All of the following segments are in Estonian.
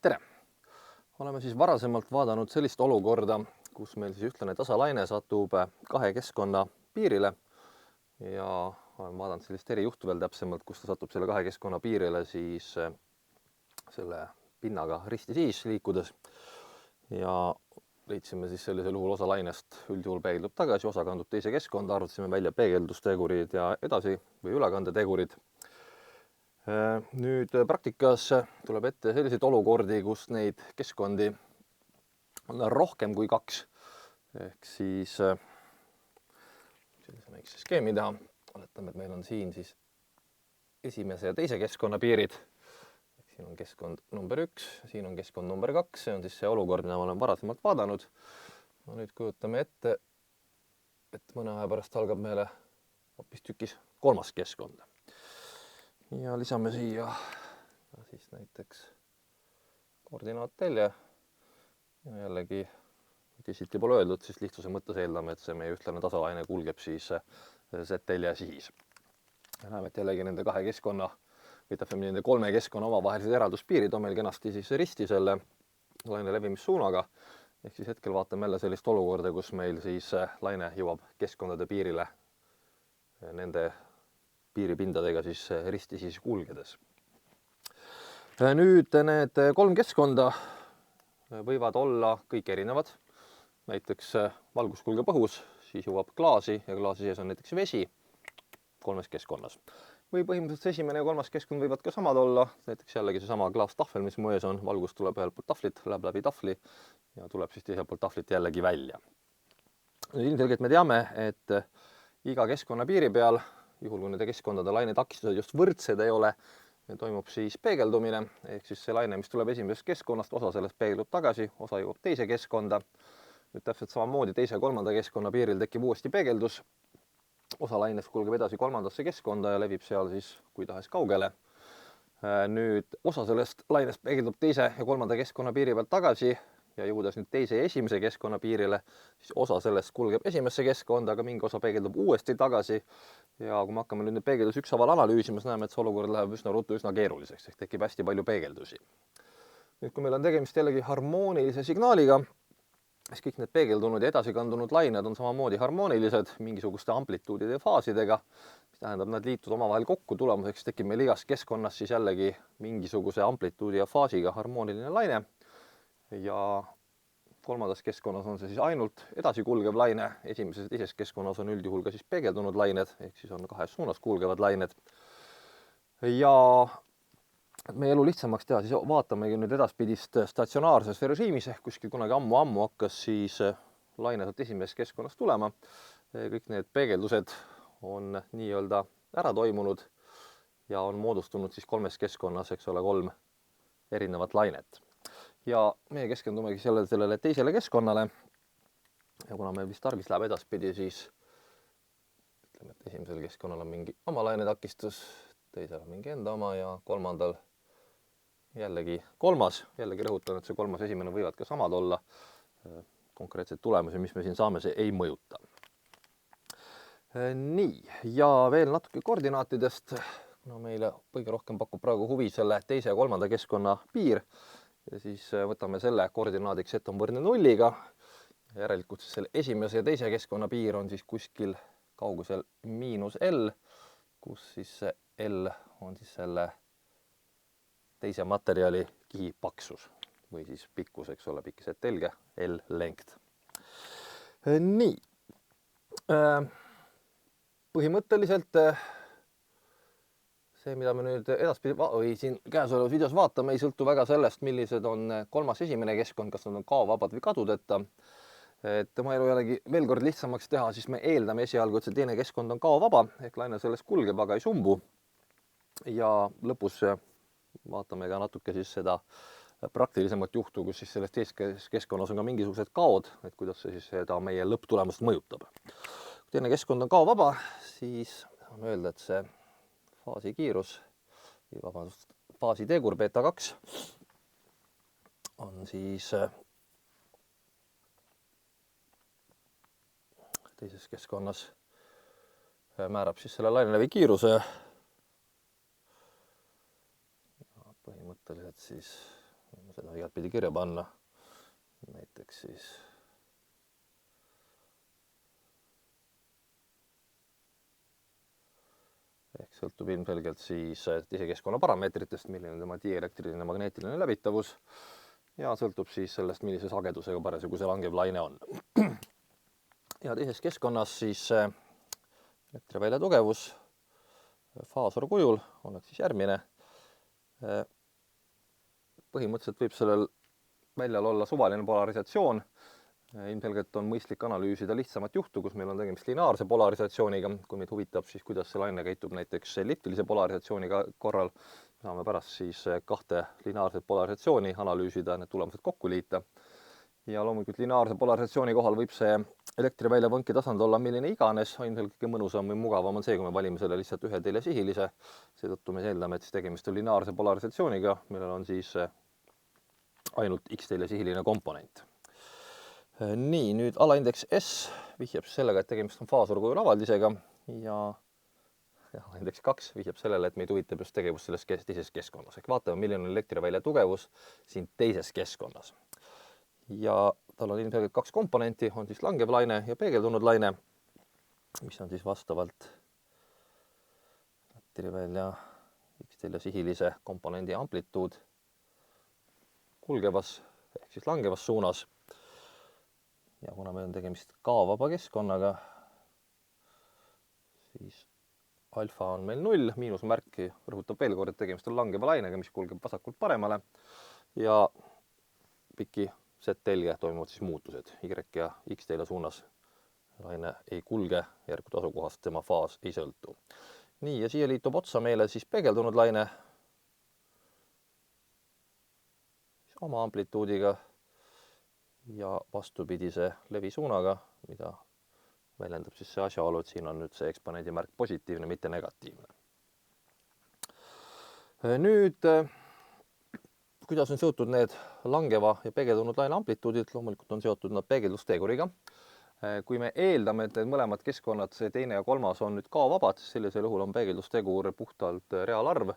Tere! Oleme siis varasemalt vaadanud sellist olukorda, kus meil siis ühtlane tasalaine satub kahe keskkonna piirile ja olen vaadanud sellist erijuhtu veel täpsemalt, kus ta satub selle kahe keskkonna piirile siis selle pinnaga risti-siis liikudes ja leidsime siis sellisel juhul osa lainest üldjuhul peegeldub tagasi, osa kandub teise keskkonda, arvutasime välja peegeldustegurid ja edasi või ülekandetegurid. Nüüd praktikas tuleb ette selliseid olukordi, kus neid keskkondi on rohkem kui kaks. Ehk siis sellise väikse skeemi teha. Oletame, et meil on siin siis esimese ja teise keskkonna piirid. Siin on keskkond number 1, siin on keskkond number 2. See on siis see olukord, mida ma olen varasemalt vaadanud. No nüüd kujutame ette, et mõne aja pärast algab meile hoopis tükis kolmas keskkond. Ja lisame siia siis näiteks koordinaattelje ja jällegi teisiti pole öeldud, siis lihtsuse mõttes eeldame, et see meie ühtlane tasalaine kulgeb siis Z-telje siis. Ja näeme, et jällegi nende kahe keskkonna või täpsemalt nende kolme keskkonna omavahelised eralduspiirid on meil kenasti siis risti selle laine levimissuunaga. Ehk siis hetkel vaatame jälle sellist olukorda, kus meil siis laine jõuab keskkondade piirile nende piiripindadega siis risti siis kulgedes. Nüüd need kolm keskkonda võivad olla kõik erinevad. Näiteks valgus kulgeb õhus, siis jõuab klaasi ja klaasi sees on näiteks vesi kolmes keskkonnas. Või põhimõtteliselt esimene ja kolmas keskkond võivad ka samad olla. Näiteks jällegi seesama klaastahvel, mis mu ees on, valgus tuleb ühelt poolt tahvlit, läheb läbi tahvli ja tuleb siis teiselt poolt tahvlit jällegi välja. Ilmselgelt me teame, et iga keskkonna piiri peal juhul, kui nende keskkondade lainetakistused just võrdsed ei ole, toimub siis peegeldumine, ehk siis see laine, mis tuleb esimesest keskkonnast, osa sellest peegeldub tagasi, osa jõuab teise keskkonda. Nüüd täpselt samamoodi teise ja kolmanda keskkonna piiril tekib uuesti peegeldus. Osa lainest kulgeb edasi kolmandasse keskkonda ja levib seal siis kui tahes kaugele. Nüüd osa sellest lainest peegeldub teise ja kolmanda keskkonna piiri pealt tagasi ja jõudes nüüd teise ja esimese keskkonna piirile, siis osa sellest kulgeb esimesse keskkonda, aga mingi osa peegeldub uuesti tagasi. Ja kui me hakkame nüüd peegeldus ükshaaval analüüsima, siis näeme, et see olukord läheb üsna ruttu üsna keeruliseks, ehk tekib hästi palju peegeldusi. Nüüd, kui meil on tegemist jällegi harmoonilise signaaliga, siis kõik need peegeldunud ja edasikandunud lained on samamoodi harmoonilised mingisuguste amplituudide ja faasidega, mis tähendab, nad liituvad omavahel kokku, tulemuseks tekib meil igas keskkonnas siis jällegi mingisuguse amplituudi ja faasiga harmooniline laine. Ja kolmandas keskkonnas on see siis ainult edasi kulgev laine, esimeses ja teises keskkonnas on üldjuhul ka siis peegeldunud lained, ehk siis on kahes suunas kulgevad lained. Ja meie elu lihtsamaks teha, siis vaatamegi nüüd edaspidist statsionaarses režiimis, ehk kuskil kunagi ammu hakkas siis laine sealt esimesest keskkonnast tulema. Kõik need peegeldused on nii-öelda ära toimunud ja on moodustunud siis kolmes keskkonnas, eks ole, 3 erinevat lainet. Ja meie keskendumegi sellele teisele keskkonnale. Ja kuna meil vist tarvis läheb edaspidi, siis ütleme, et esimesel keskkonnal on mingi oma lainetakistus, teisel on mingi enda oma ja kolmandal jällegi kolmas. Jällegi rõhutan, et see kolmas esimene võivad ka samad olla. Konkreetseid tulemusi, mis me siin saame, see ei mõjuta. Nii, ja veel natuke koordinaatidest. No meile kõige rohkem pakub praegu huvi selle teise ja kolmanda keskkonna piir. Ja siis võtame selle koordinaadiks, et on võrdne nulliga. Järelikult siis selle esimese ja teise keskkonna piir on siis kuskil kaugusel -L, kus siis see L on siis selle teise materjali kihi paksus või siis pikkus, eks ole, pikkised telge, L length. Nii. Põhimõtteliselt see, mida me nüüd edaspidi või siin käesolevas videos vaatame, ei sõltu väga sellest, millised on kolmas esimene keskkond, kas nad on kaovabad või kadudeta. Et ma jällegi veel kord lihtsamaks teha, siis me eeldame esialgu, et see teine keskkond on kaovaba, ehk laine sellest kulgeb, aga ei sumbu. Ja lõpus vaatame ka natuke siis seda praktilisemat juhtu, kus siis selles teises keskkonnas on ka mingisugused kaod, et kuidas see siis seda meie lõpptulemust mõjutab. Kui teine keskkond on kaovaba, siis saame öelda, et see faasikiirus või vabandust, faasitegur beta 2 on siis teises keskkonnas määrab siis selle lainelävi kiiruse. Põhimõtteliselt siis seda igatpidi kirja panna. Näiteks siis ehk sõltub ilmselgelt siis sisekeskkonna parameetritest, milline on tema dielektriline magneetiline läbitavus ja sõltub siis sellest, millise sagedusega parasjagu see langev laine on. Ja teises keskkonnas siis elektrivälja tugevus faasor kujul oleks siis järgmine. Põhimõtteliselt võib sellel väljal olla suvaline polarisatsioon. Ilmselgelt on mõistlik analüüsida lihtsamat juhtu, kus meil on tegemist lineaarse polarisatsiooniga. Kui meid huvitab, siis kuidas see laine käitub näiteks elliptilise polarisatsiooniga korral, saame pärast siis kahte lineaarset polarisatsiooni analüüsida, need tulemused kokku liita. Ja loomulikult lineaarse polarisatsiooni kohal võib see elektrivälja võnki tasand olla milline iganes, ilmselt kõige mõnusam või mugavam on see, kui me valime selle lihtsalt ühe telesihilise. Seetõttu me eeldame, et tegemist on lineaarse polarisatsiooniga, millel on siis ainult X telesihiline komponent. Nii, nüüd alaindeks S vihjab sellega, et tegemist on faasorkujul avaldisega ja alaindeks 2 vihjab sellele, et meid huvitab just tegevus selles teises keskkonnas. Ehk vaatame, milline on elektrivälja tugevus siin teises keskkonnas. Ja tal on ilmselgelt 2 komponenti, on siis langev laine ja peegeldunud laine, mis on siis vastavalt elektrivälja X telesihilise komponendi amplituud kulgevas ehk siis langevas suunas. Ja kuna meil on tegemist K-vaba keskkonnaga, siis alfa on meil 0, miinusmärki rõhutab veel kord, et tegemist on langeva lainega, mis kulgeb vasakult paremale ja piki Z-telge toimuvad siis muutused. Y ja X-telje suunas laine ei kulge, järgud asukohast tema faas ei sõltu. Nii, ja siia liitub otsa meile siis peegeldunud laine oma amplituudiga ja vastupidise levisuunaga, mida väljendab siis see asjaolu, et siin on nüüd see eksponendi märk positiivne, mitte negatiivne. Nüüd, kuidas on seotud need langeva ja peegeldunud laine amplituudid? Loomulikult on seotud nad peegeldusteguriga. Kui me eeldame, et need mõlemad keskkonnad, see teine ja kolmas on nüüd K-vabad, siis sellisel juhul on peegeldustegur puhtalt reaalarv.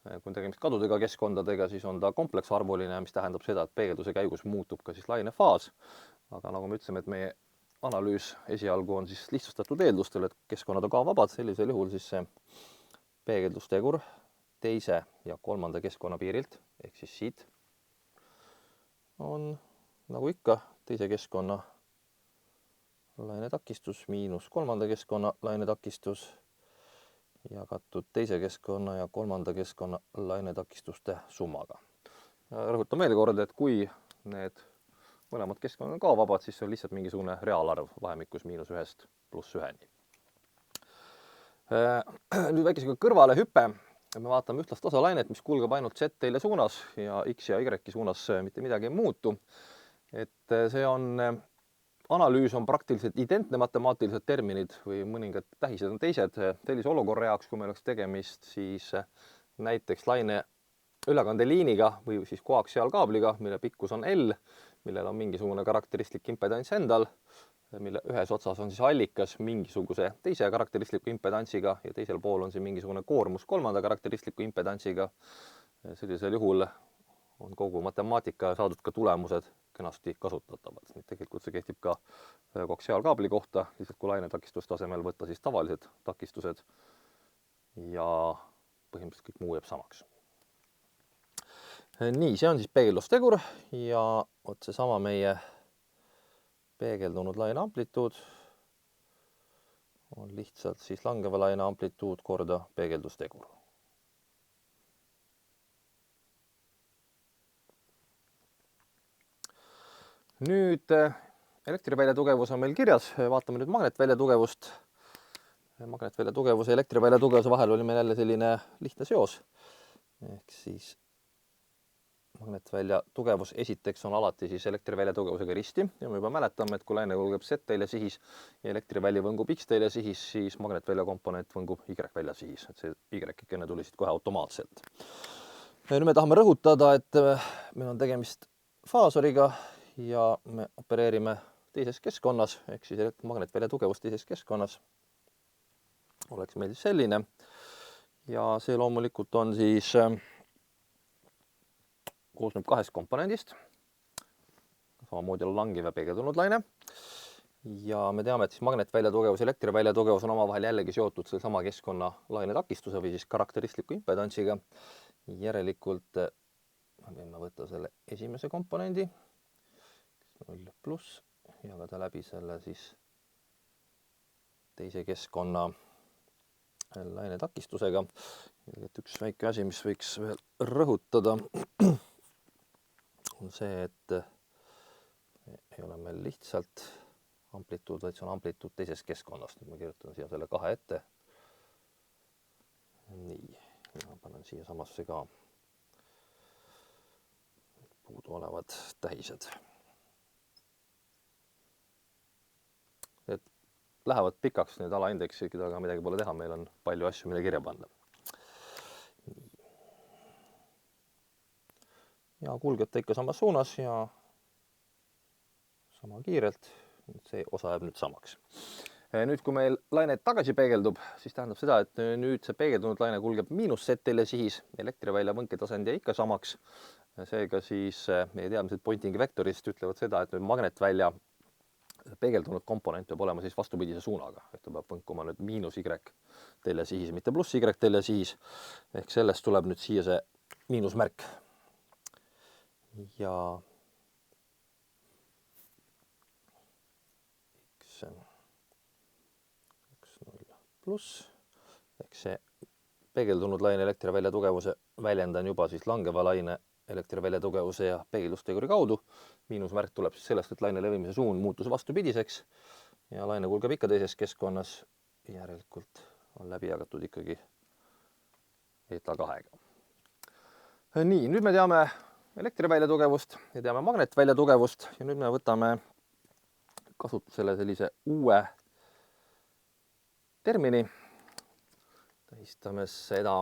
Kui on tegemist kadudega keskkondadega, siis on ta kompleksarvuline, mis tähendab seda, et peegelduse käigus muutub ka siis laine faas. Aga nagu me ütlesime, et meie analüüs esialgu on siis lihtsustatud eeldustel, et keskkonnad on K-vabad, sellisel juhul siis see peegeldustegur teise ja kolmanda keskkonna piirilt, ehk siis siit, on nagu ikka teise keskkonna lainetakistus miinus kolmanda keskkonna lainetakistus jagatud teise keskkonna ja kolmanda keskkonna lainetakistuste summaga. Rõhutan veel kord, et kui need mõlemad keskkonnad on K-vabad, siis see on lihtsalt mingisugune reaalarv vahemikus -1 + 1. Nüüd väikesega kõrvale hüpe. Me vaatame ühtlast osalainet, mis kulgeb ainult Z-telje suunas ja X ja Y suunas mitte midagi ei muutu. Et see on analüüs on praktiliselt identne, matemaatilised terminid või mõningad tähised on teised. Sellise olukorra jaoks, kui meil oleks tegemist siis näiteks laine ülekandeliiniga või siis koaksiaalkaabliga, mille pikkus on L, millel on mingisugune karakteristlik impedants endal, mille ühes otsas on siis allikas mingisuguse teise karakteristliku impedantsiga ja teisel pool on siin mingisugune koormus kolmanda karakteristliku impedantsiga. Sellisel juhul on kogu matemaatika ja saadud ka tulemused kenasti kasutatavad. Tegelikult see kehtib ka koaksiaalkaabli kohta, lihtsalt kui lainetakistust asemel võtta siis tavalised takistused ja põhimõtteliselt kõik muu jääb samaks. Nii, see on siis peegeldustegur ja vot seesama meie peegeldunud laine amplituud on lihtsalt siis langeva laine amplituud korda peegeldustegur. Nüüd elektrivälja tugevus on meil kirjas, vaatame nüüd magnetvälja tugevust. Magnetvälja tugevuse ja elektrivälja tugevuse vahel oli meil jälle selline lihtne seos. Ehk siis magnetvälja tugevus esiteks on alati siis elektrivälja tugevusega risti ja me juba mäletame, et kui laine kulgeb Z-telje sihis ja elektriväli võngub X-telje sihis, siis magnetvälja komponent võngub Y-välja sihis, et see Y-ikene tuli siit kohe automaatselt. Nüüd me tahame rõhutada, et meil on tegemist faasoriga ja me opereerime teises keskkonnas, ehk siis magnetvälja tugevus teises keskkonnas oleks meil selline ja see loomulikult on siis koosneb 2 komponendist. Samamoodi on langev ja peegeldunud laine. Ja me teame, et siis magnetväljatugevus ja elektriväljatugevus on omavahel jällegi seotud sellesama keskkonna lainetakistuse või siis karakteristliku impedantsiga. Järelikult võime võtta selle esimese komponendi 0 pluss ja jagada läbi selle siis teise keskkonna lainetakistusega. Üks väike asi, mis võiks veel rõhutada, on see, et ei ole meil lihtsalt amplituud, vaid see on amplituud teisest keskkonnast. Ma kirjutan siia selle 2 ette. Nii, ma panen siia samasse ka puudu olevad tähised. Et lähevad pikaks need alaindeksid, aga midagi pole teha, meil on palju asju, mida kirja panna. Ja kulgeb ta ikka samas suunas ja sama kiirelt. See osa jääb nüüd samaks. Nüüd, kui meil laine tagasi peegeldub, siis tähendab seda, et nüüd see peegeldunud laine kulgeb -z-ile sihis, elektrivälja võnketasand jäi ikka samaks. Seega siis meie teadmised Poyntingi vektorist ütlevad seda, et nüüd magnetvälja peegeldunud komponent peab olema siis vastupidise suunaga, et ta peab võnkuma nüüd -y telje sihis, mitte +y telje sihis. Ehk sellest tuleb nüüd siia see miinusmärk. Ja pluss, ehk see peegeldunud laine elektrivälja tugevuse väljendan juba siis langeva laine elektrivälja tugevuse ja peegeldusteguri kaudu. Miinusmärk tuleb siis sellest, et laine levimise suund muutus vastupidiseks ja laine kulgeb ikka teises keskkonnas. Järelikult on läbi jagatud ikkagi eta 2-ga. Nii, nüüd me teame elektrivälja tugevust ja teame magnetvälja tugevust ja nüüd me võtame kasutusele sellise uue termini. Tähistame seda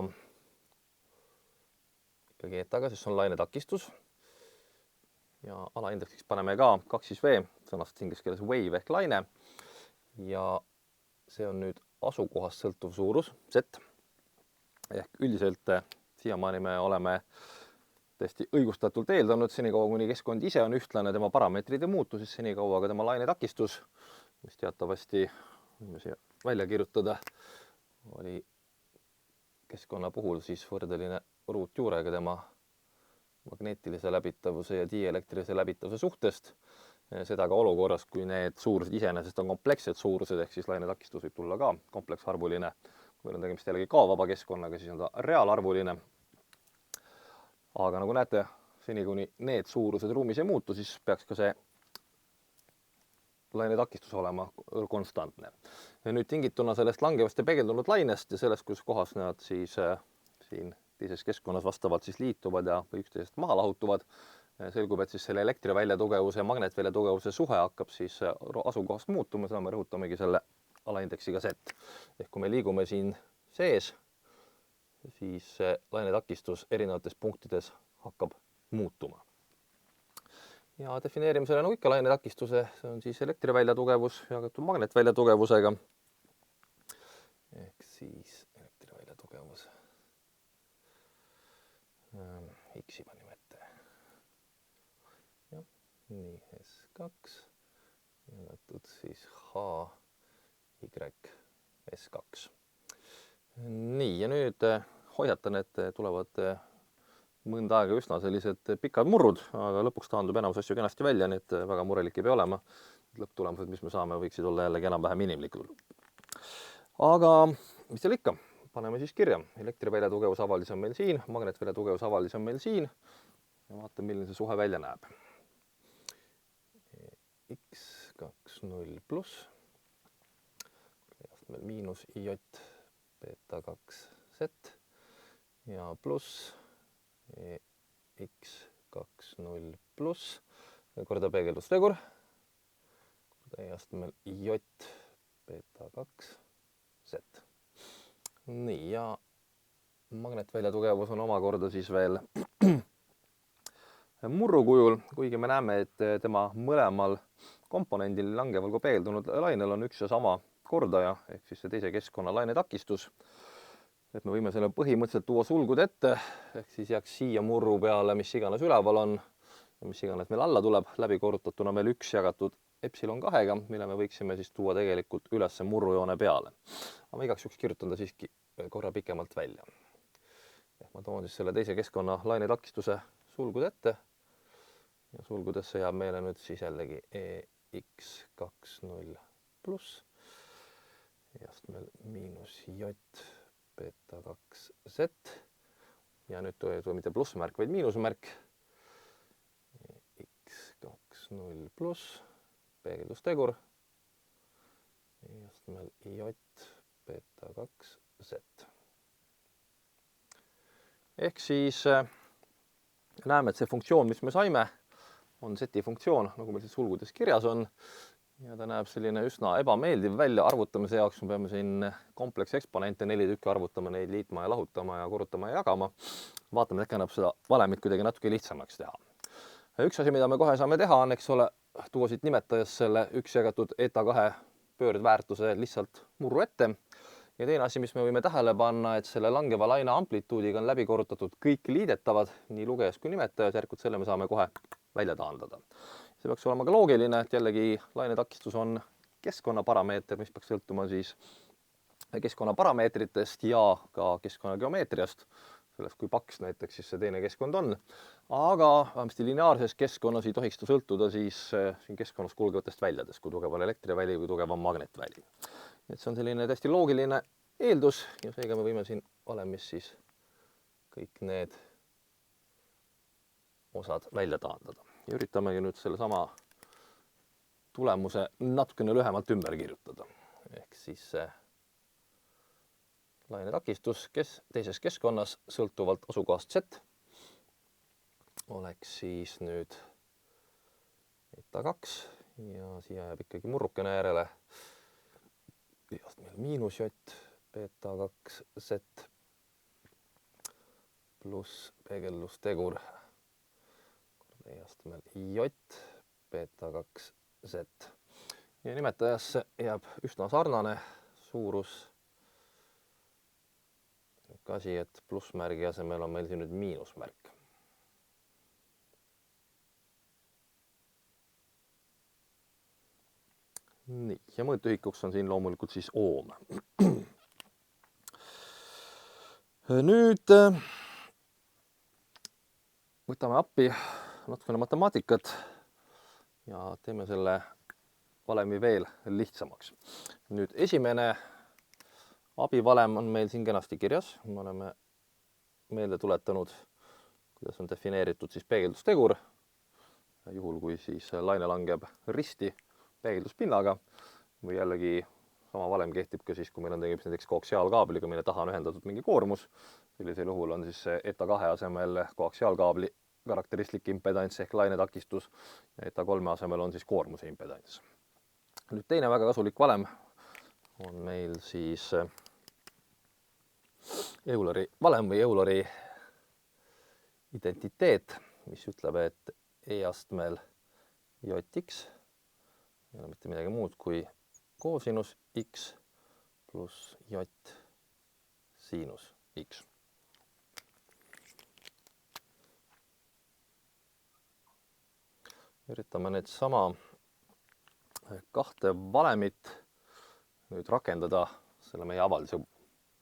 ikkagi etaga, sest see on lainetakistus. Ja alaindeksiks paneme ka 2V, sõnast inglise keeles wave ehk laine. Ja see on nüüd asukohast sõltuv suurus, Z. Ehk üldiselt siiamaani me oleme tõesti õigustatult eeldanud, senikaua kuni keskkond ise on ühtlane, tema parameetrid ei muutu, siis senikaua ka tema lainetakistus, mis teatavasti siia välja kirjutada, oli keskkonna puhul siis võrdeline ruutjuurega tema magneetilise läbitavuse ja dielektrilise läbitavuse suhtest. Seda ka olukorras, kui need suurused iseenesest on komplekssed suurused, ehk siis lainetakistus võib tulla ka kompleksarvuline. Kui meil on tegemist jällegi kaovaba keskkonnaga, siis on ta reaalarvuline. Aga nagu näete, seni kuni need suurused ruumis ei muutu, siis peaks ka see lainetakistus olema konstantne. Ja nüüd tingituna sellest langevast ja peegeldunud lainest ja sellest, kus kohas nad siis siin teises keskkonnas vastavalt siis liituvad ja või üksteisest maha lahutuvad, selgub, et siis selle elektrivälja tugevuse ja magnetvälja tugevuse suhe hakkab siis asukohast muutuma, seda me rõhutamegi selle alaindeksiga Z. Ehk kui me liigume siin sees, siis lainetakistus erinevates punktides hakkab muutuma. Ja defineerime selle nagu ikka lainetakistuse, see on siis elektrivälja tugevus jagatud magnetvälja tugevusega. Ehk siis elektrivälja tugevus. X-i panime ette. Ja, nii, S2 jagatud siis H, Y, S2. Nii, ja nüüd hoiatan, et tulevad mõnda aega üsna sellised pikad murrud, aga lõpuks taandub enamus asju kenasti välja, nii et väga murelik ei pea olema. Lõpptulemused, mis me saame, võiksid olla jällegi enam-vähem inimlikud. Aga mis seal ikka? Paneme siis kirja. Elektrivälja tugevusavalis on meil siin, magnetvälja tugevusavalis on meil siin ja vaatame, milline see suhe välja näeb. X20 pluss, meil miinus IJ beta 2Z ja pluss X20 pluss korda peegeldustegur, täiastmel IJ beta 2Z. Nii, ja magnetvälja tugevus on omakorda siis veel murru kujul, kuigi me näeme, et tema mõlemal komponendil langeval kui peegeldunud lainel on üks ja sama kordaja, ehk siis see teise keskkonna lainetakistus. et me võime selle põhimõtteliselt tuua sulgud ette, ehk siis jääks siia murru peale, mis iganes üleval on ja mis iganes meil alla tuleb, läbi korrutatuna veel 1 jagatud epsilon 2-ga, mille me võiksime siis tuua tegelikult üles murrujoone peale. aga ma igaks juhuks kirjutan ta siiski korra pikemalt välja. Ma toon siis selle teise keskkonna lainetakistuse sulgud ette ja sulgudesse jääb meile nüüd siis jällegi EX20 pluss ja astmel miinus J beta 2Z ja nüüd tuleb mitte plussmärk, vaid miinusmärk X20 pluss peegeldustegur ja astmel J beta 2Z. Ehk siis näeme, et see funktsioon, mis me saime, on seti funktsioon, nagu meil siis sulgudes kirjas on. Ja ta näeb selline üsna ebameeldiv välja arvutamise jaoks. Me peame siin komplekseksponente 4 tükki arvutama, neid liitma ja lahutama ja korrutama ja jagama. Vaatame, et äkki annab seda valemit kuidagi natuke lihtsamaks teha. Üks asi, mida me kohe saame teha, on, eks ole, tuua siit nimetajas selle 1 jagatud eta 2 pöördväärtuse lihtsalt murru ette. Ja teine asi, mis me võime tähele panna, et selle langeva laine amplituudiga on läbi korrutatud kõik liidetavad, nii lugejas kui nimetajas, järelikult selle me saame kohe välja taandada. See peaks olema ka loogiline, et jällegi lainetakistus on keskkonnaparameeter, mis peaks sõltuma siis keskkonnaparameetritest ja ka keskkonnageomeetriast, sellest kui paks näiteks siis see teine keskkond on. Aga vähemasti lineaarses keskkonnas ei tohiks ta sõltuda siis siin keskkonnas kulgevatest väljadest, kui tugev on elektriväli või tugev on magnetväli. Et see on selline täiesti loogiline eeldus ja seega me võime siin valemis siis kõik need osad välja taandada. Ja üritamegi nüüd selle sama tulemuse natukene lühemalt ümber kirjutada. Ehk siis see lainetakistus teises keskkonnas sõltuvalt asukohast Z oleks siis nüüd eta 2 ja siia jääb ikkagi murrukene järele meil miinus J beta 2Z pluss peegeldustegur astmel J beta 2Z ja nimetajasse jääb üsna sarnane suurus. Asi, et plussmärgi asemel on meil siin nüüd miinusmärk. Nii, ja mõõtühikuks on siin loomulikult siis oom. Nüüd võtame appi natukene matemaatikat ja teeme selle valemi veel lihtsamaks. Nüüd esimene abivalem on meil siin kenasti kirjas. Me oleme meelde tuletanud, kuidas on defineeritud siis peegeldustegur, juhul kui siis laine langeb risti peegelduspinnaga või jällegi sama valem kehtib ka siis, kui meil on tegemist näiteks koaksiaalkaabliga, mille taha on ühendatud mingi koormus. Sellisel juhul on siis eta 2 asemel koaksiaalkaabli karakteristlik impedants ehk lainetakistus ja eta 3 asemel on siis koormuse impedants. Nüüd teine väga kasulik valem on meil siis Euleri valem või Euleri identiteet, mis ütleb, et E-astmel Jx ei ole mitte midagi muud kui koosinus X pluss J siinus X. Üritame nüüd sama kahte valemit nüüd rakendada selle meie avaldise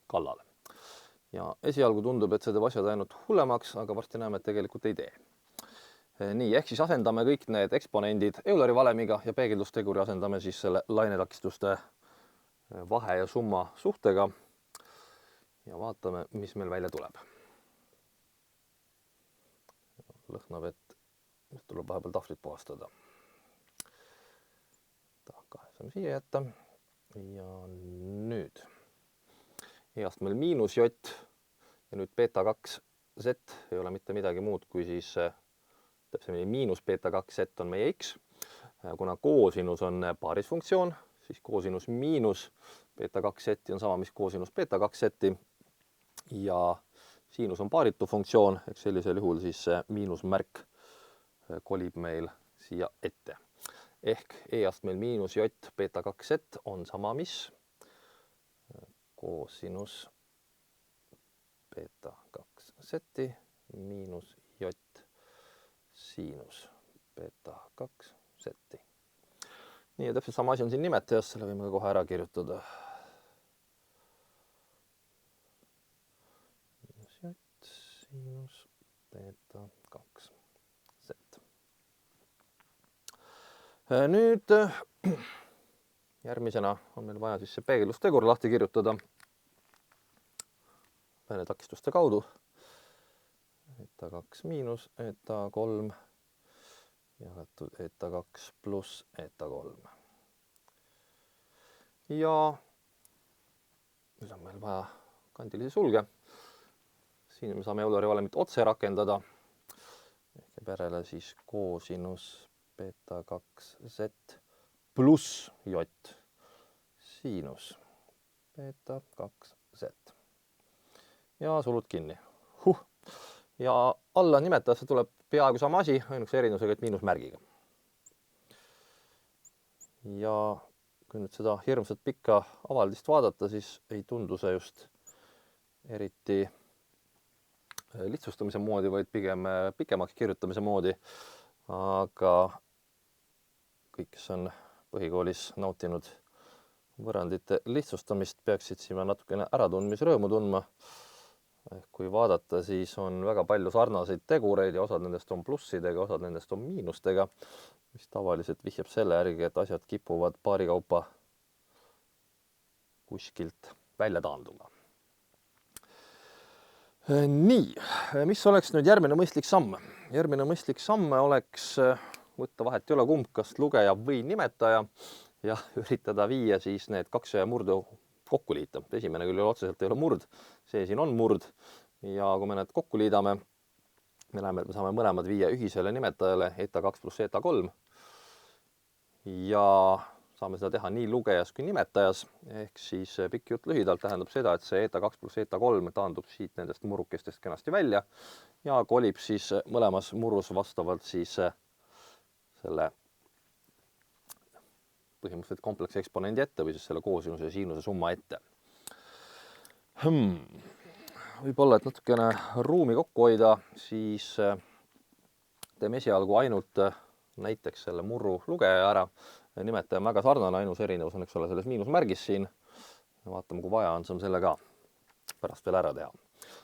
kallale. Ja esialgu tundub, et see teeb asjad ainult hullemaks, aga varsti näeme, et tegelikult ei tee. Nii, ehk siis asendame kõik need eksponendid Euleri valemiga ja peegeldusteguri asendame siis selle lainetakistuste vahe ja summa suhtega ja vaatame, mis meil välja tuleb. Lõhnab, et tuleb vahepeal tahvlit puhastada. Kahe saame siia jätta. Ja nüüd E-astmel miinus J ja nüüd beta 2Z ei ole mitte midagi muud kui siis täpsemini miinus beta 2Z on meie X. Kuna koosinus on paarisfunktsioon, siis koosinus miinus beta 2Z on sama, mis koosinus beta 2Z ja siinus on paaritu funktsioon, eks sellisel juhul siis see miinusmärk kolib meil siia ette. Ehk E-astmel miinus J beta 2Z on sama, mis koosinus beta 2 Z miinus J siinus beta 2 Z. Nii ja täpselt sama asi on siin nimetajas, selle võime kohe ära kirjutada. Miinus J siinus beta 2 Z. Nüüd järgmisena on meil vaja siis see peegeldustegur lahti kirjutada takistuste kaudu. Eta 2 miinus eta 3 jagatud eta 2 pluss eta 3. Ja nüüd on meil vaja kandilisi sulge. Siin me saame Euleri valemit otse rakendada. Ehk järele siis koosinus beta 2 Z pluss J siinus beta 2 Z. Ja sulud kinni. Ja alla nimetajasse tuleb peaaegu sama asi, ainuks erinevusega, et miinusmärgiga. Ja kui nüüd seda hirmsat pikka avaldist vaadata, siis ei tundu see just eriti lihtsustamise moodi, vaid pigem pikemaks kirjutamise moodi. Aga kõik, kes on põhikoolis nautinud võrrandite lihtsustamist, peaksid siin natukene äratundmisrõõmu tundma. Kui vaadata, siis on väga palju sarnaseid tegureid ja osad nendest on plussidega, osad nendest on miinustega, mis tavaliselt vihjab selle järgi, et asjad kipuvad paari kaupa kuskilt välja taanduma. Nii, mis oleks nüüd järgmine mõistlik samm? Järgmine mõistlik samm oleks võtta vahet ei ole kumb, kas lugeja või nimetaja ja üritada viia siis need kaks ja murdu kokku liita. Esimene küll otseselt ei ole murd, see siin on murd ja kui me need kokku liidame, me näeme, et me saame mõlemad viia ühisele nimetajale eta 2 pluss eta 3 ja saame seda teha nii lugejas kui nimetajas, ehk siis pikk jutt lühidalt tähendab seda, et see eta 2 pluss eta 3 taandub siit nendest murukestest kenasti välja ja kolib siis mõlemas murus vastavalt siis selle põhimõtteliselt kompleks eksponendi ette või siis selle koosinuse ja siinuse summa ette. Võib-olla, et natukene ruumi kokku hoida, siis teeme esialgu ainult näiteks selle murru lugeja ära. Nimetaja on väga sarnane, ainus erinevus on, eks ole, selles miinusmärgis siin. Vaatame, kui vaja on, saame selle ka pärast veel ära teha.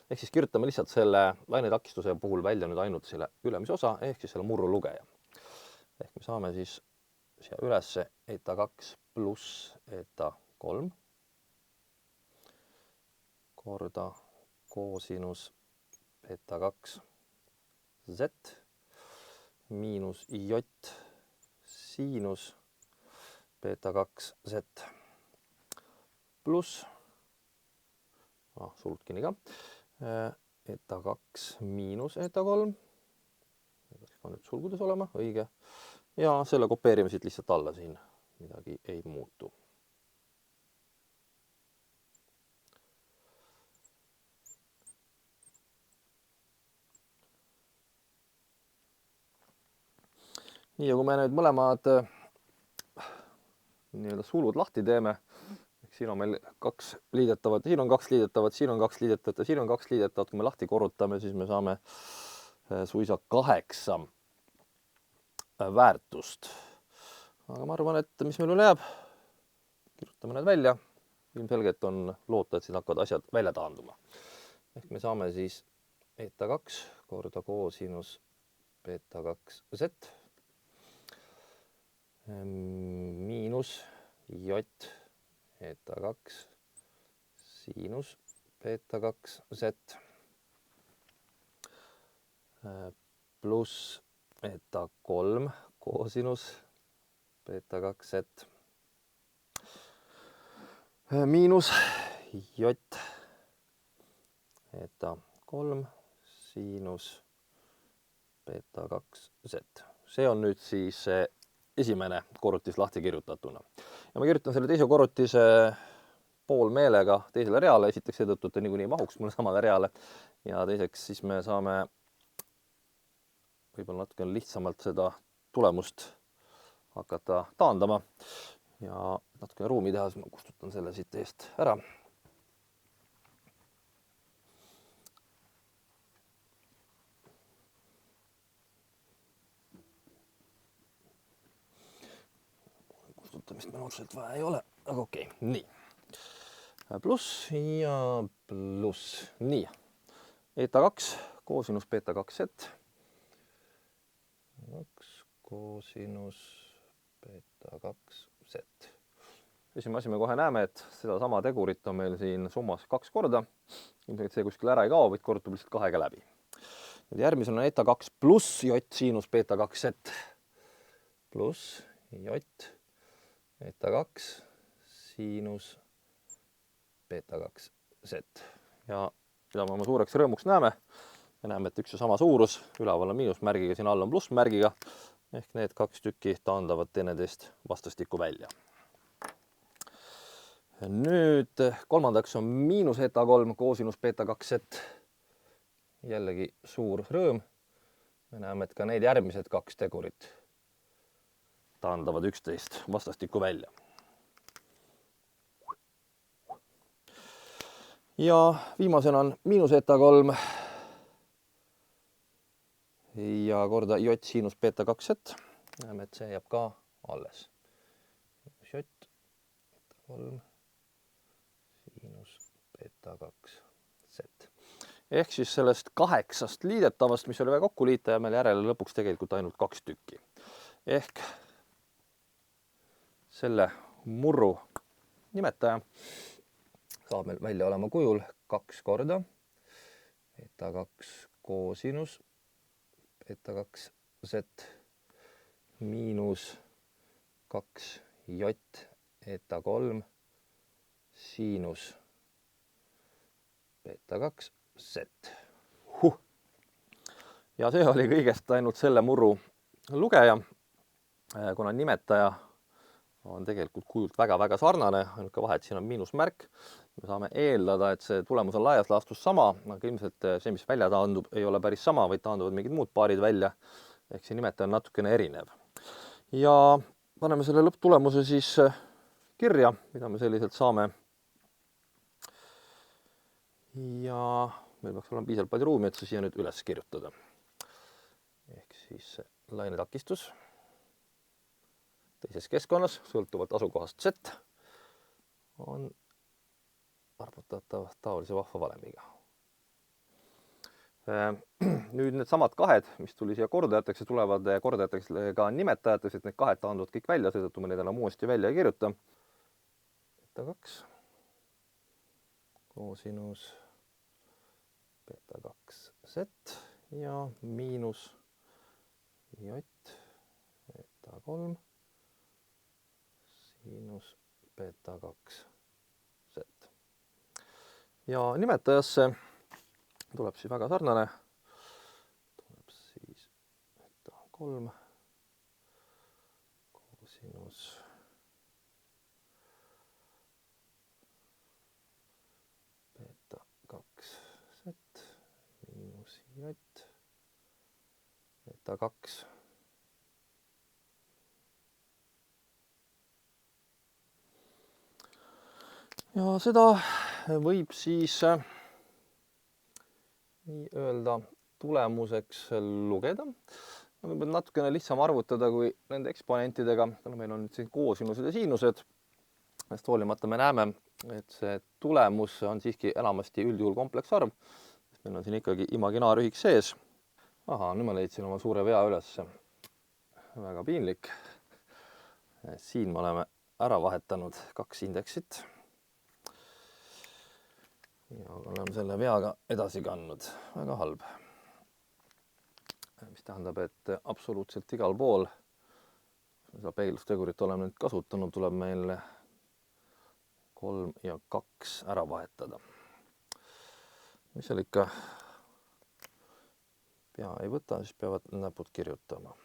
Ehk siis kirjutame lihtsalt selle lainetakistuse puhul välja nüüd ainult selle ülemise osa, ehk siis selle murru lugeja. Ehk me saame siis siia ülesse eta 2 pluss eta 3 korda koosinus eta 2 Z miinus J siinus beta 2 Z pluss, sulud kinni ka, eta 2 miinus eta 3, peaks ka nüüd sulgudes olema, õige. Ja selle kopeerime siit lihtsalt alla siin, midagi ei muutu. Nii, ja kui me nüüd mõlemad sulud lahti teeme, siin on meil 2 liidetavat, siin on 2 liidetavat, siin on 2 liidetavat ja siin on 2 liidetavat, kui me lahti korrutame, siis me saame suisa 8 väärtust. Aga ma arvan, et mis meil üle jääb, kirjutame need välja. Ilmselgelt on loota, et siin hakkavad asjad välja taanduma. Ehk me saame siis eta 2 korda koosinus beta 2 Z miinus J eta 2 siinus beta 2 Z pluss eta 3 koosinus beta 2 Z miinus J eta 3 siinus beta 2 Z. See on nüüd siis esimene korrutis lahti kirjutatuna. Ja ma kirjutan selle teise korrutise poolmeelega teisele reale, esiteks seetõttu, et niikuinii mahuks mulle samale reale ja teiseks siis me saame võib-olla natuke lihtsamalt seda tulemust hakata taandama ja natuke ruumi teha, siis ma kustutan selle siit eest ära. vist meil otseselt vaja ei ole, aga okei. Nii. Pluss ja pluss. Nii. Eta 2 koosinus beta 2z. 2 koosinus beta 2z. Esimene asi me kohe näeme, et seda sama tegurit on meil siin summas 2 korda. Ilmselt see kuskil ära ei kao, vaid kordub lihtsalt 2-ga läbi. Nüüd järgmisel on eta 2 pluss j siinus beta 2z. Pluss j eta 2 siinus beta 2z. Ja mida me oma suureks rõõmuks näeme, me näeme, et üks ja sama suurus, üleval on miinusmärgiga, siin all on plussmärgiga, ehk need 2 tükki taandavad teineteist vastastikku välja. Nüüd kolmandaks on miinus eta 3 koosinus beta 2z. Jällegi suur rõõm. Me näeme, et ka need järgmised 2 tegurit taandavad üksteist vastastikku välja. Ja viimasena on miinus eta 3 ja korda j siinus beta 2z. Näeme, et see jääb ka alles. J eta 3 siinus beta 2z. Ehk siis sellest 8 liidetavast, mis oli vaja kokku liita, ja meil järele lõpuks tegelikult ainult 2 tükki. Ehk selle murru nimetaja saab meil välja olema kujul 2 korda eta 2 koosinus beta 2z miinus 2 j eta 3 siinus beta 2z. Ja see oli kõigest ainult selle murru lugeja, kuna nimetaja on tegelikult kujult väga-väga sarnane, ainult ka vahet siin on miinusmärk. Me saame eeldada, et see tulemus on laias laastus sama, aga ilmselt see, mis välja taandub, ei ole päris sama, vaid taanduvad mingid muud paarid välja. Ehk see nimetaja on natukene erinev. Ja paneme selle lõpptulemuse siis kirja, mida me selliselt saame. Ja meil peaks olema piisavalt palju ruumi, et see siia nüüd üles kirjutada. Ehk siis lainetakistus teises keskkonnas, sõltuvalt asukohast Z, on arvutatav taolise vahva valemiga. Nüüd need samad kahed, mis tuli siia kordajateks ja tulevad kordajateks ka nimetajateks, et need kahed taanduvad kõik välja, seetõttu me need enam uuesti välja ei kirjuta. Eta 2 koosinus beta 2z ja miinus j eta 3 siinus beta 2z. Ja nimetajasse tuleb siis väga sarnane. Tuleb siis eta 3 koosinus beta 2z miinus j eta 2. Ja seda võib siis nii-öelda tulemuseks lugeda. Võib natukene lihtsam arvutada kui nende eksponentidega. Meil on nüüd siin koosinused ja siinused. Sest hoolimata me näeme, et see tulemus on siiski enamasti üldjuhul kompleksarv. Meil on siin ikkagi imaginaarühik sees. Aha, nüüd ma leidsin oma suure vea üles. Väga piinlik. Siin me oleme ära vahetanud 2 indeksit. Ja oleme selle veaga edasi kandnud. Väga halb. Mis tähendab, et absoluutselt igal pool seda peeglustegurit oleme nüüd kasutanud, tuleb meil 3 ja 2 ära vahetada. Mis seal ikka pea ei võta, siis peavad näpud kirjutama.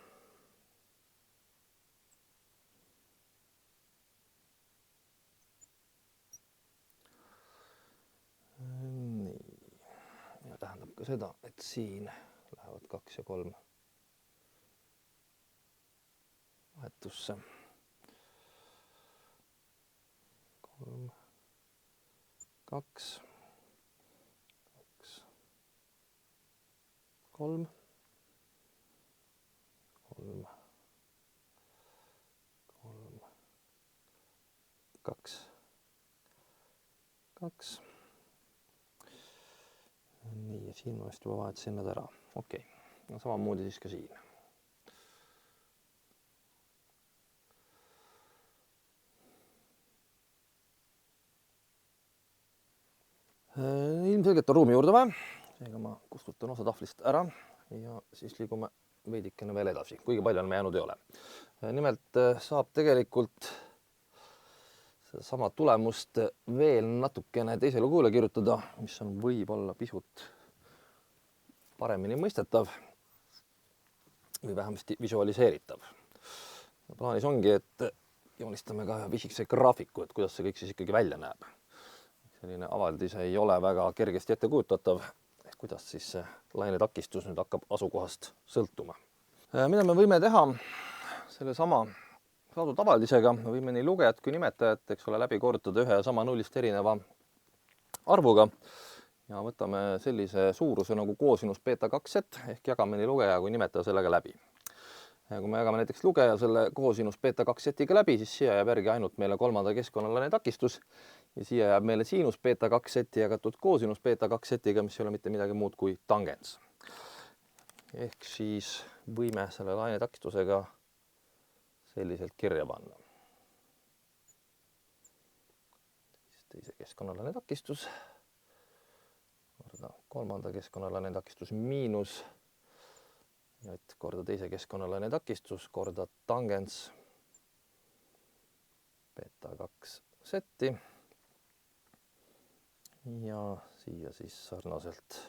Tähendab ka seda, et siin lähevad 2 ja 3 vahetusse. 3, 2, 2, 3, 3, 3, 2, 2. Nii, ja siin ma vist juba vahetasin nad ära. Okei. No samamoodi siis ka siin. Ilmselgelt on ruumi juurde vaja. Seega ma kustutan osa tahvlist ära ja siis liigume veidikene veel edasi, kuigi palju me jäänud ei ole. Nimelt saab tegelikult sama tulemust veel natukene teisele kujule kirjutada, mis on võib-olla pisut paremini mõistetav või vähemasti visualiseeritav. Plaanis ongi, et joonistame ka pisikese graafiku, et kuidas see kõik siis ikkagi välja näeb. Selline avaldis ei ole väga kergesti ette kujutatav, kuidas siis see lainetakistus nüüd hakkab asukohast sõltuma. Mida me võime teha selle sama saadud avaldisega, me võime nii lugejat kui nimetajat, eks ole, läbi korrutada ühe ja sama nullist erineva arvuga ja võtame sellise suuruse nagu koosinus beta 2z ehk jagame nii lugeja kui nimetaja sellega läbi. Kui me jagame näiteks lugeja selle koosinus beta 2z-iga läbi, siis siia jääb järgi ainult meile kolmanda keskkonnalane takistus ja siia jääb meile siinus beta 2z jagatud koosinus beta 2z-iga, mis ei ole mitte midagi muud kui tangens. Ehk siis võime selle lainetakistusega selliselt kirja panna. Teise keskkonnalane takistus, korda kolmanda keskkonnalane takistus miinus, et korda teise keskkonnalane takistus, korda tangens beta 2z ja siia siis sarnaselt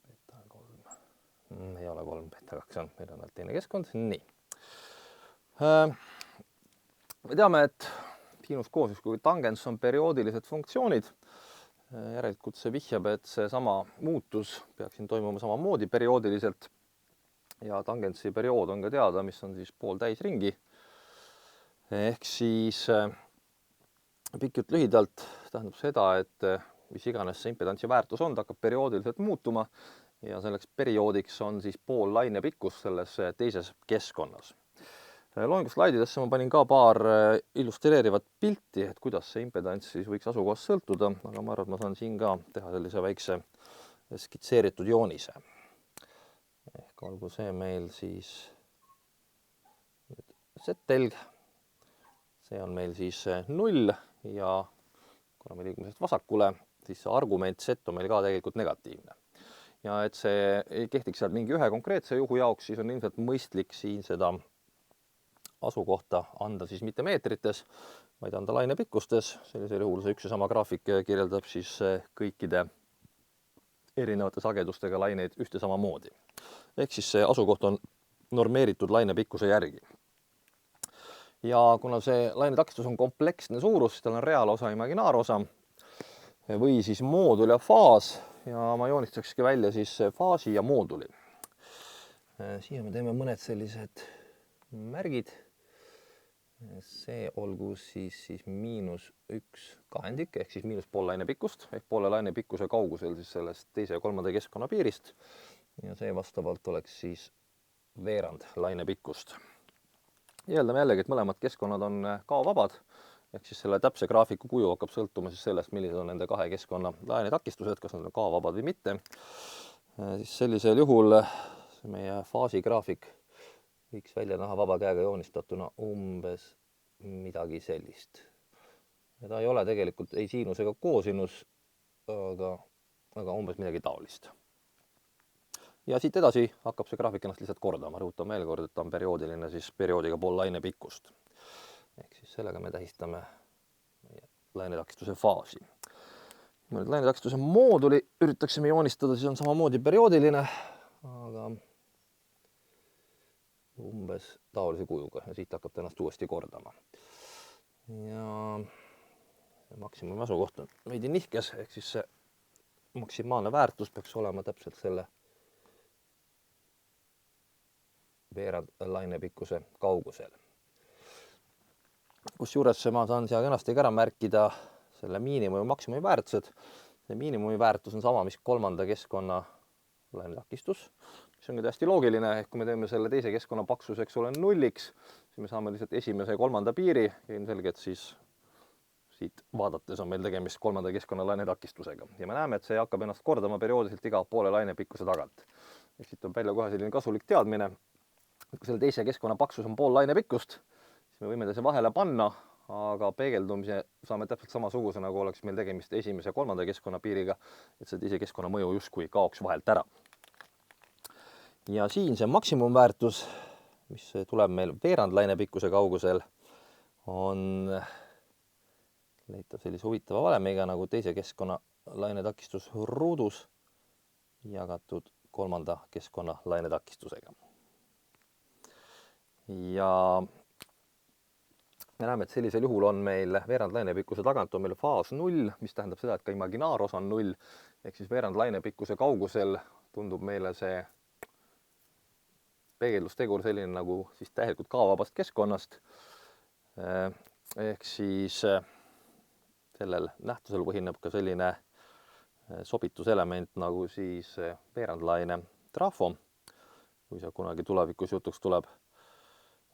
beta 3, ei ole 3, beta 2 on, meil on teine keskkond, nii. Me teame, et siinus koosinus kui tangens on perioodilised funktsioonid. Järelikult see vihjab, et see sama muutus peaks siin toimuma samamoodi perioodiliselt ja tangensi periood on ka teada, mis on siis pool täisringi. Ehk siis pikk jutt lühidalt tähendab seda, et mis iganes see impedantsi väärtus on, ta hakkab perioodiliselt muutuma ja selleks perioodiks on siis pool laine pikkus selles teises keskkonnas. Loenguslaididesse ma panin ka paar illustreerivat pilti, et kuidas see impedants siis võiks asukohast sõltuda, aga ma arvan, et ma saan siin ka teha sellise väikse skitseeritud joonise. Ehk olgu see meil siis Z-telg, see on meil siis 0 ja kuna me liigume vasakule, siis see argument Z on meil ka tegelikult negatiivne. Ja et see ei kehtiks seal mingi ühe konkreetse juhu jaoks, siis on ilmselt mõistlik siin seda asukohta anda siis mitte meetrites, vaid anda lainepikkustes. Sellisel juhul see üks ja sama graafik kirjeldab siis kõikide erinevate sagedustega laineid ühte samamoodi. Ehk siis see asukoht on normeeritud lainepikkuse järgi. Ja kuna see lainetakistus on kompleksne suurus, siis tal on reaalosa ja imaginaarosa või siis moodul ja faas ja ma joonistakski välja siis faasi ja mooduli. Siia me teeme mõned sellised märgid. See olgu siis -1 kahendik ehk siis -pool lainepikkust ehk poole lainepikkuse kaugusel siis sellest teise ja kolmanda keskkonna piirist ja see vastavalt oleks siis veerand lainepikkust. Eeldame jällegi, et mõlemad keskkonnad on kaovabad ehk siis selle täpse graafiku kuju hakkab sõltuma siis sellest, millised on nende kahe keskkonna lainetakistused, kas nad on kaovabad või mitte. Siis sellisel juhul meie faasigraafik võiks välja näha vaba käega joonistatuna umbes midagi sellist. Ja ta ei ole tegelikult ei siinus ega koosinus, aga umbes midagi taolist. Ja siit edasi hakkab see graafik ennast lihtsalt kordama. Rõhutan veel kord, et ta on perioodiline siis perioodiga pool lainepikkust. Ehk siis sellega me tähistame lainetakistuse faasi. Kui me nüüd lainetakistuse mooduli üritaksime joonistada, siis on samamoodi perioodiline, aga umbes taolise kujuga ja siit hakkab ta ennast uuesti kordama. Ja maksimumi asukoht on veidi nihkes, ehk siis see maksimaalne väärtus peaks olema täpselt selle veerand lainepikkuse kaugusel. Kusjuures ma saan siia kenasti ära märkida selle miinimumi ja maksimumi väärtused. See miinimumi väärtus on sama, mis kolmanda keskkonna lainetakistus, mis ongi täiesti loogiline, ehk kui me teeme selle teise keskkonna paksuseks ole nulliks, siis me saame lihtsalt esimese ja kolmanda piiri ja ilmselgelt siis siit vaadates on meil tegemist kolmanda keskkonna lainetakistusega ja me näeme, et see hakkab ennast kordama perioodiliselt iga poole lainepikkuse tagant. Ja siit on välja kohe selline kasulik teadmine, et kui selle teise keskkonna paksus on pool lainepikkust, siis me võime ta vahele panna, aga peegeldumise saame täpselt samasuguse, nagu oleks meil tegemist esimese ja kolmanda keskkonna piiriga, et see teise keskkonna mõju justkui kaoks vahelt ära. Ja siin see maksimumväärtus, mis tuleb meil veerand lainepikkuse kaugusel, on leitav sellise huvitava valemiga nagu teise keskkonna lainetakistus ruudus jagatud kolmanda keskkonna lainetakistusega. Ja me näeme, et sellisel juhul on meil veerand lainepikkuse tagant on meil faas 0, mis tähendab seda, et ka imaginaarosa on 0, ehk siis veerand lainepikkuse kaugusel tundub meile see peegeldustegur selline nagu siis täielikult kaovabast keskkonnast. Ehk siis sellel nähtusel põhineb ka selline sobituselement nagu siis veerandlaine trafo, kui see kunagi tulevikus jutuks tuleb.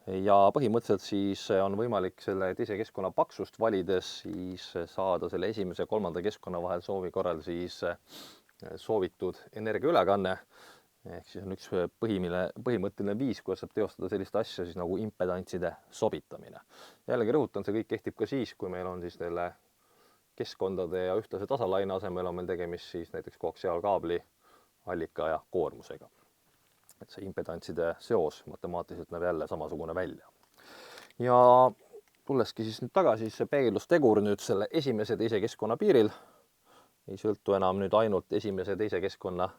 Ja põhimõtteliselt siis on võimalik selle teise keskkonna paksust valides siis saada selle esimese ja kolmanda keskkonna vahel soovi korral siis soovitud energiaülekanne. Ehk siis on üks põhimõtteline viis, kuidas saab teostada sellist asja siis nagu impedantside sobitamine. Jällegi rõhutan, see kõik kehtib ka siis, kui meil on siis selle keskkondade ja ühtlase tasalaine asemel on meil tegemist siis näiteks koaksiaalkaabli allika ja koormusega. Et see impedantside seos matemaatiliselt näeb jälle samasugune välja. Ja tulleski siis nüüd tagasi, see peegeldustegur nüüd selle esimese ja teise keskkonna piiril ei sõltu enam nüüd ainult esimese ja teise keskkonna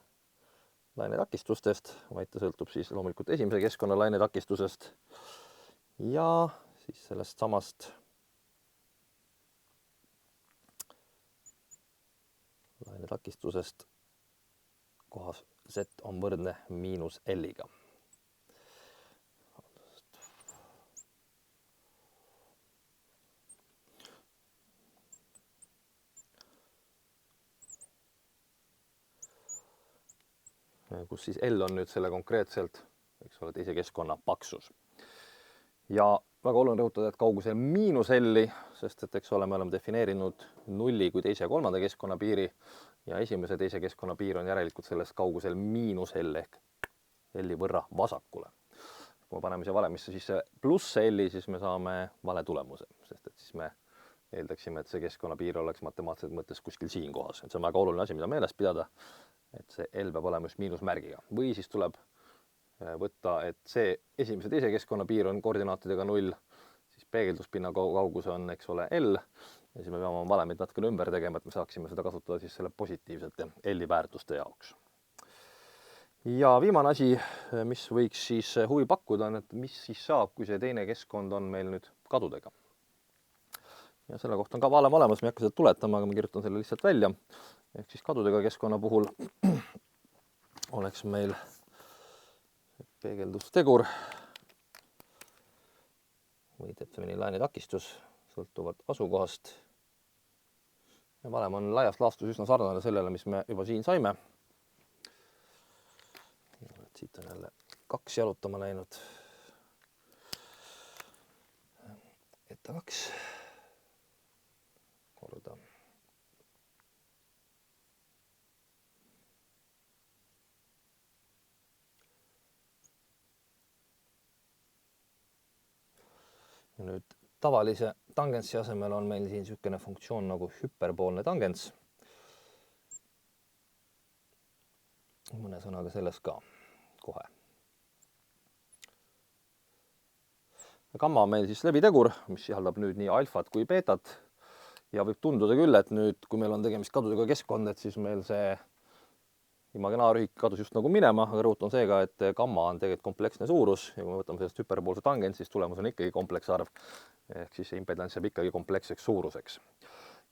lainetakistustest, vaid ta sõltub siis loomulikult esimese keskkonna lainetakistusest ja siis sellest samast lainetakistusest kohas Z on võrdne miinus L-iga. Kus siis L on nüüd selle konkreetselt, eks ole, teise keskkonna paksus. Ja väga oluline rõhutada, et kaugusel miinus L-i, sest et eks ole, me oleme defineerinud nulli kui teise ja kolmanda keskkonna piiri ja esimese teise keskkonna piir on järelikult sellest kaugusel miinus L ehk L-i võrra vasakule. Kui me paneme siia valemisse sisse pluss L-i, siis me saame vale tulemuse, sest et siis me eeldaksime, et see keskkonnapiir oleks matemaatiliselt mõttes kuskil siin kohas. Et see on väga oluline asi, mida meeles pidada, et see L peab olema just miinusmärgiga. Või siis tuleb võtta, et see esimese teise keskkonnapiir on koordinaatidega 0, siis peegelduspinna kaugus on, eks ole, L, ja siis me peame oma valemid natukene ümber tegema, et me saaksime seda kasutada siis selle positiivsete L-i väärtuste jaoks. Ja viimane asi, mis võiks siis huvi pakkuda, on, et mis siis saab, kui see teine keskkond on meil nüüd kadudega. Ja selle kohta on ka valem olemas, me ei hakka seda tuletama, aga ma kirjutan selle lihtsalt välja. Ehk siis kadudega keskkonna puhul oleks meil peegeldustegur või täpsemini lainetakistus sõltuvalt asukohast. Ja valem on laias laastus üsna sarnane sellele, mis me juba siin saime. Siit on jälle 2 jalutama läinud. Eta 2 korda. Ja nüüd tavalise tangentsi asemel on meil siin niisugune funktsioon nagu hüperboolne tangents. Mõne sõnaga sellest ka kohe. Gamma on meil siis levitegur, mis sisaldab nüüd nii alfat kui beetat ja võib tunduda küll, et nüüd, kui meil on tegemist kadudega keskkond, et siis meil see imaginaarühik kadus just nagu minema, aga rõhutan seega, et gamma on tegelikult kompleksne suurus ja kui me võtame sellest hüperboolse tangent, siis tulemus on ikkagi kompleksarv, ehk siis see impedants jääb ikkagi kompleksseks suuruseks.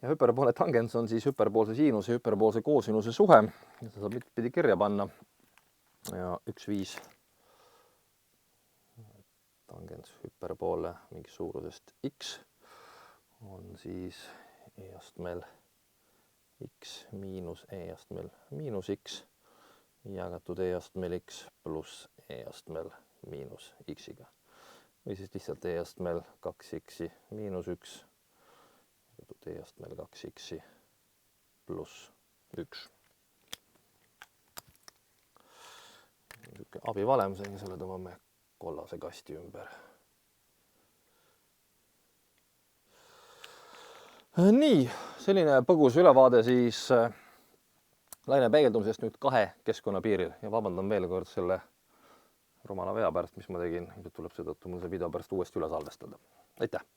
Ja hüperboolne tangents on siis hüperboolse siinuse ja hüperboolse koosinuse suhe, seda saab mitpidi kirja panna ja 1,5 tangents hüperboole mingi suurusest x on siis e astmel x miinus e astmel miinus x jagatud E-astmel X pluss E-astmel miinus X-iga. Või siis lihtsalt E-astmel 2X miinus 1 jagatud E-astmel 2X pluss 1. Niisugune abivalem, selle tõmbame kollase kasti ümber. Nii, selline põgus ülevaade siis laine peegeldumisest nüüd 2 keskkonna piiril ja vabandan veel kord selle rumala vea pärast, mis ma tegin. Tuleb seetõttu mul see video pärast uuesti üle salvestada. Aitäh!